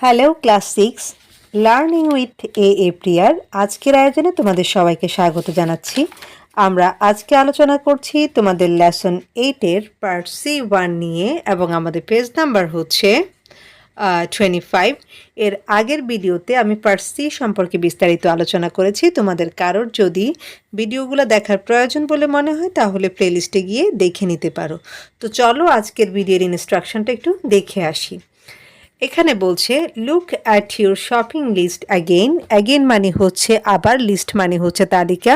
Hello class 6 learning with a প্রিয়ার আজকের আয়োজনে তোমাদের সবাইকে স্বাগত জানাচ্ছি। আমরা আজকে আলোচনা করছি তোমাদের লেসন 8-এর পার্ট C1 নিয়ে এবং আমাদের পেজ নাম্বার হচ্ছে 25। এর আগের ভিডিওতে আমি পার্ট সি সম্পর্কে বিস্তারিত আলোচনা করেছি। তোমাদের কারোর যদি ভিডিওগুলো দেখার প্রয়োজন বলে মনে হয় তাহলে প্লেলিস্টে গিয়ে দেখে নিতে পারো। তো চলো আজকের ভিডিওর ইনস্ট্রাকশনটা একটু দেখে আসি। এখানে বলছে look at your shopping list again. Again মানে হচ্ছে আবার, লিস্ট মানে হচ্ছে তালিকা,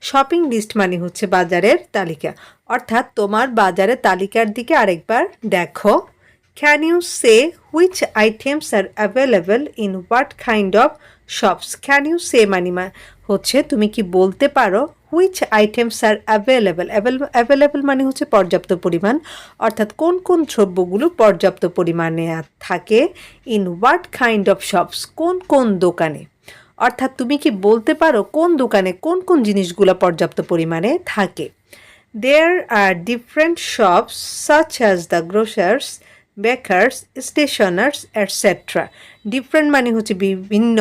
শপিং লিস্ট মানে হচ্ছে বাজারের তালিকা, অর্থাৎ তোমার বাজারের তালিকার দিকে আরেকবার দেখো। Can you say which items are available in what kind of shops. Can you say মানে হচ্ছে তুমি কি বলতে পারো which items are available. Available মানে হচ্ছে পর্যাপ্ত পরিমাণ, অর্থাৎ কোন কোন দ্রব্যগুলো পর্যাপ্ত পরিমাণে থাকে in what kind of shops, কোন কোন দোকানে। অর্থাৎ তুমি কি বলতে পারো কোন দোকানে কোন কোন জিনিসগুলো পর্যাপ্ত পরিমাণে থাকে। There are different shops such as the grocers, bakers, stationers, etc. Different মানে হচ্ছে বিভিন্ন,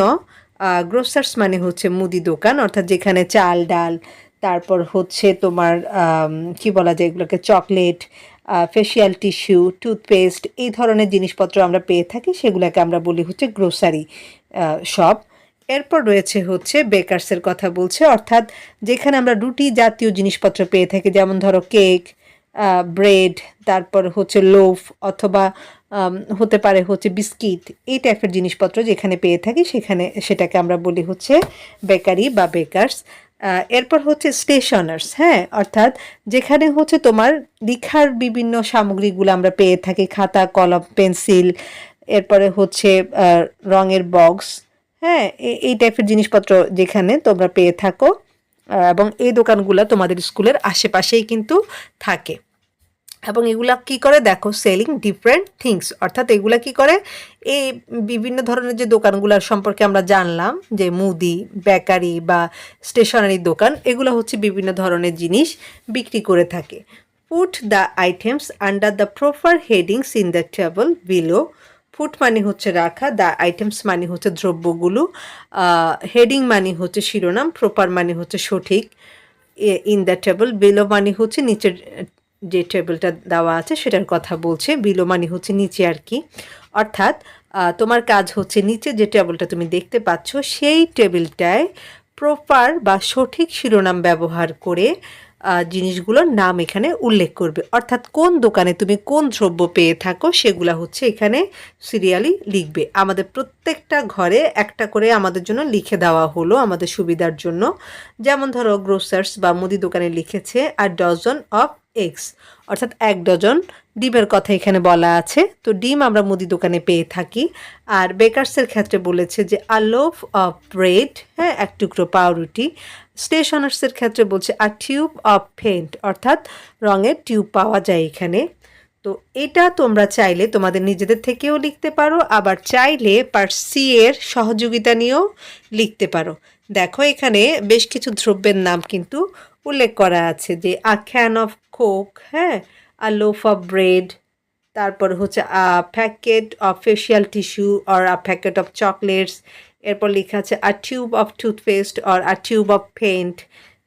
গ্রোসার্স মানে হচ্ছে মুদি দোকান, অর্থাৎ যেখানে চাল ডাল, তারপর হচ্ছে তোমার কি বলা যায় এগুলোকে, চকলেট, ফেশিয়াল টিস্যু, টুথপেস্ট, এই ধরনের জিনিসপত্র আমরা পেয়ে থাকি, সেগুলোকে আমরা বলি হচ্ছে গ্রোসারি শপ। এরপর রয়েছে হচ্ছে বেকার্সের কথা বলছে, অর্থাৎ যেখানে আমরা রুটি জাতীয় জিনিসপত্র পেয়ে থাকি, যেমন ধরো কেক, ব্রেড, তারপর হচ্ছে লোফ, অথবা হতে পারে হচ্ছে বিস্কিট, এই টাইপের জিনিসপত্র যেখানে পেয়ে থাকি সেটাকে আমরা বলি হচ্ছে বেকারি বা বেকার্স। এরপর হচ্ছে স্টেশনার্স, হ্যাঁ, অর্থাৎ যেখানে হচ্ছে তোমার লিখার বিভিন্ন সামগ্রীগুলো আমরা পেয়ে থাকি, খাতা কলম পেন্সিল, এরপরে হচ্ছে রঙের বক্স, হ্যাঁ, এই টাইপের জিনিসপত্র যেখানে তোমরা পেয়ে থাকো, এবং এই দোকানগুলো তোমাদের স্কুলের আশেপাশেই কিন্তু থাকে। এবং এগুলা কি করে দেখো, সেলিং ডিফারেন্ট থিংস, অর্থাৎ এগুলা কি করে, এই বিভিন্ন ধরনের যে দোকানগুলোর সম্পর্কে আমরা জানলাম, যে মুদি, বেকারি বা স্টেশনারি দোকান, এগুলো হচ্ছে বিভিন্ন ধরনের জিনিস বিক্রি করে থাকে। Put the items under the proper headings in the table below. Foot মানে হচ্ছে রাখা, দ্য আইটেমস মানে হচ্ছে দ্রব্যগুলো, হেডিং মানে হচ্ছে শিরোনাম, প্রপার মানে হচ্ছে সঠিক, ইন দ্য টেবল, বিলো মানে হচ্ছে নিচের যে টেবিলটা দেওয়া আছে সেটার কথা বলছে, বিলো মানে হচ্ছে নিচে আর কি। অর্থাৎ তোমার কাজ হচ্ছে নিচে যে টেবিলটা তুমি দেখতে পাচ্ছ সেই টেবিলটায় প্রপার বা সঠিক শিরোনাম ব্যবহার করে জিনিসগুলোর নাম এখানে উল্লেখ করবে, অর্থাৎ কোন দোকানে তুমি কোন দ্রব্য পেয়ে থাকো সেগুলা হচ্ছে এখানে সিরিয়ালি লিখবে। আমাদের প্রত্যেকটা ঘরে একটা করে আমাদের জন্য লিখে দেওয়া হলো আমাদের সুবিধার জন্য। যেমন ধরো গ্রোসার্স বা মুদি দোকানে লিখেছে আ ডজন অফ এগস, অর্থাৎ 1 ডজন ডিমের কথা এখানে বলা আছে। তো ডিম আমরা মুদি দোকানে পেয়ে থাকি। আর বেকার্সের ক্ষেত্রে বলেছে যে আ লোফ অফ ব্রেড, হ্যাঁ, 1 টুকরো পাউরুটি। স্টেশনার্সের ক্ষেত্রে বলছে আ টিউব অফ পেইন্ট, অর্থাৎ রঙের টিউব পাওয়া যায় এখানে। তো এটা তোমরা চাইলে তোমাদের নিজেদের থেকেও লিখতে পারো, আবার চাইলে পার্ট সি এর সহযোগিতা নিয়েও লিখতে পারো। দেখো এখানে বেশ কিছু দ্রব্যের নাম কিন্তু উল্লেখ করা আছে, যে আ ক্যান অফ কোক, হ্যাঁ, আ লোফ অফ ব্রেড, তারপর হচ্ছে a packet of facial tissue or a packet of chocolates. এরপর লেখা আছে a tube of toothpaste or a tube of paint,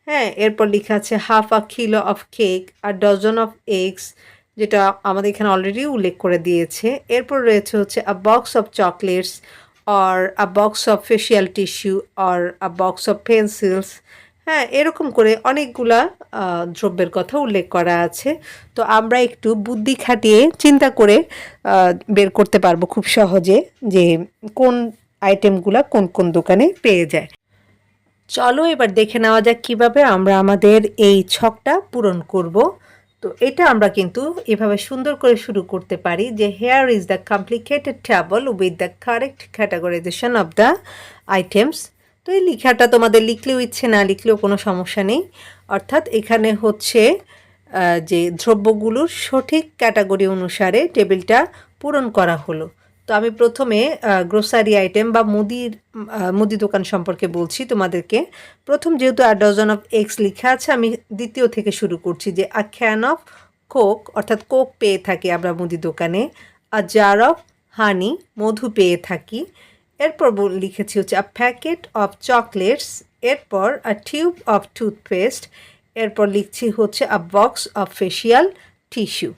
হ্যাঁ। এরপর লেখা আছে half a kilo of cake, a dozen of eggs, যেটা আমাদের এখানে অলরেডি উল্লেখ করে দিয়েছে। এরপর রয়েছে হচ্ছে আ box of chocolates or a box of facial tissue or a box of pencils, হ্যাঁ, এরকম করে অনেকগুলা দ্রব্যের কথা উল্লেখ করা আছে। তো আমরা একটু বুদ্ধি খাটিয়ে চিন্তা করে বের করতে পারবো খুব সহজে যে কোন আইটেমগুলা কোন কোন দোকানে পেয়ে যায়। চলো এবার দেখে নেওয়া যাক কীভাবে আমরা আমাদের এই ছকটা পূরণ করব। তো এটা আমরা কিন্তু এভাবে সুন্দর করে শুরু করতে পারি, যে hair is the complicated table with the correct categorisation of the items. তো এই লেখাটা তোমাদের লিখলেও ইচ্ছে, না লিখলেও কোনো সমস্যা নেই। অর্থাৎ এখানে হচ্ছে যে দ্রব্যগুলোর সঠিক ক্যাটাগরি অনুসারে টেবিলটা পূরণ করা হলো। তো আমি প্রথমে গ্রোসারি আইটেম বা মুদি দোকান সম্পর্কে বলছি তোমাদেরকে। প্রথম যেহেতু আ ডজন অফ এগস লেখা আছে, আমি দ্বিতীয় থেকে শুরু করছি, যে আ ক্যান অফ কোক, অর্থাৎ কোক পেয়ে থাকি আমরা মুদি দোকানে। আ জার অফ হানি মধু পেয়ে থাকি। এরপর লিখেছি হচ্ছে আ প্যাকেট অফ চকলেটস, এরপর আ টিউব অফ টুথপেস্ট, এরপর লিখছি হচ্ছে আ বক্স অফ ফেশিয়াল টিস্যু।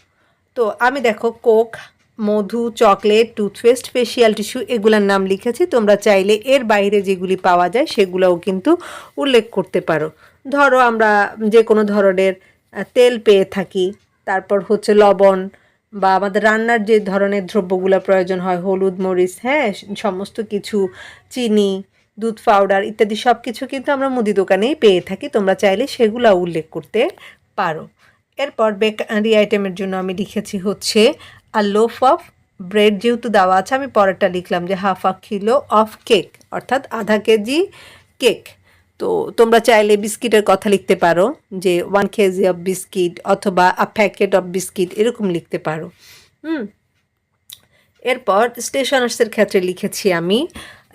তো আমি দেখো কোক, মধু, চকলেট, টুথপেস্ট, ফেশিয়াল টিস্যু এগুলোর নাম লিখেছি। তোমরা চাইলে এর বাইরে যেগুলি পাওয়া যায় সেগুলোও কিন্তু উল্লেখ করতে পারো। ধরো আমরা যে কোনো ধরনের তেল পেয়ে থাকি, তারপর হচ্ছে লবণ বা আমাদের রান্নার যে ধরনের দ্রব্যগুলো প্রয়োজন হয়, হলুদ, মরিচ, হ্যাঁ, সমস্ত কিছু, চিনি, দুধ পাউডার ইত্যাদি সব কিছু কিন্তু আমরা মুদি দোকানেই পেয়ে থাকি। তোমরা চাইলে সেগুলো উল্লেখ করতে পারো। এরপর বেকারি আইটেমের জন্য আমি লিখেছি হচ্ছে আ লোফ অফ ব্রেড, যেহেতু দেওয়া আছে আমি পরেরটা লিখলাম যে half a kilo of cake, অর্থাৎ আধা কেজি কেক। তো তোমরা চাইলে বিস্কিটের কথা লিখতে পারো যে 1 কেজি অফ বিস্কিট, অথবা আ প্যাকেট অফ বিস্কিট এরকম লিখতে পারো। এরপর স্টেশনার্সের ক্ষেত্রে লিখেছি আমি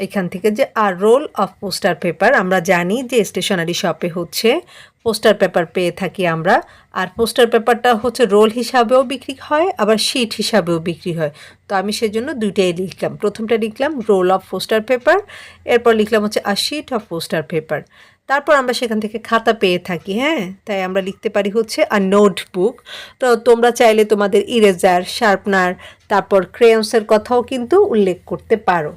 এখান থেকে যে আর রোল অফ পোস্টার পেপার। আমরা জানি যে স্টেশনারি শপে হচ্ছে পোস্টার পেপার পেয়ে থাকি আমরা, আর পোস্টার পেপারটা হচ্ছে রোল হিসাবেও বিক্রি হয়, আবার শিট হিসাবেও বিক্রি হয়। তো আমি সেজন্য দুইটাই লিখলাম। প্রথমটা লিখলাম রোল অফ পোস্টার পেপার, এরপর লিখলাম হচ্ছে আ শিট অফ পোস্টার পেপার। তারপর আমরা সেখান থেকে খাতা পেয়ে থাকি, হ্যাঁ, তাই আমরা লিখতে পারি হচ্ছে আ নোটবুক। তো তোমরা চাইলে তোমাদের ইরেজার, শার্পনার, তারপর ক্রেয়ন্সের কথাও কিন্তু উল্লেখ করতে পারো।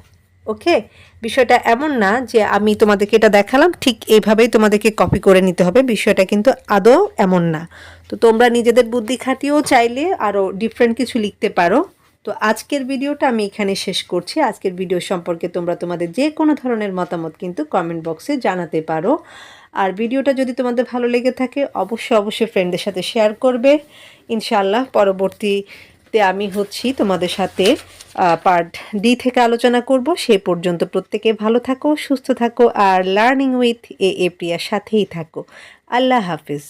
ওকে, বিষয়টা এমন না যে আমি তোমাদেরকে এটা দেখালাম ঠিক এইভাবেই তোমাদেরকে কপি করে নিতে হবে, বিষয়টা কিন্তু আদৌ এমন না। তো তোমরা নিজেদের বুদ্ধি খাটিয়েও চাইলে আরও ডিফারেন্ট কিছু লিখতে পারো। তো আজকের ভিডিওটা আমি এখানে শেষ করছি। আজকের ভিডিও সম্পর্কে তোমরা তোমাদের যে কোনো ধরনের মতামত কিন্তু কমেন্ট বক্সে জানাতে পারো। আর ভিডিওটা যদি তোমাদের ভালো লেগে থাকে অবশ্যই ফ্রেন্ডদের সাথে শেয়ার করবে। ইনশাআল্লাহ পরবর্তীতে আমি হচ্ছি তোমাদের সাথে পার্ট ডি থেকে আলোচনা করব। সে পর্যন্ত প্রত্যেকে ভালো থাকো, সুস্থ থাকো, আর লার্নিং উইথ এ প্রিয়ার সাথেই থাকো। আল্লাহ হাফিজ।